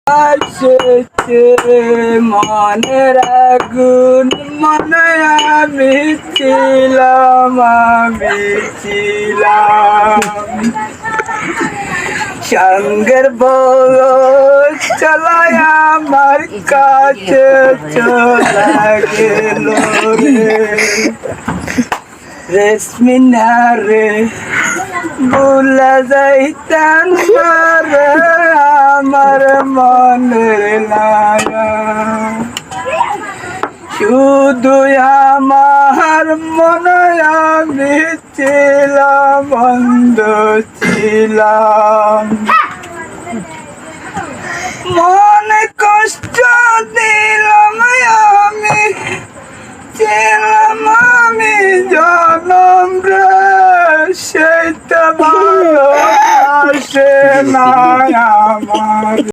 আসছে মনের আগুন মনে আমি ছিলাম সঙ্গের বল চলায় আমার কাছে চলা গেল রে রেশমিনা রে ভুলা যাইতাম রে আমার মনের লাগা শুধু আমার মনে আমি ছিলাম বন্ধ ছিলাম মনে কষ্ট দিলাম আমি ছিলাম আমি জনম রে সেই তো ভালো আসে না আমার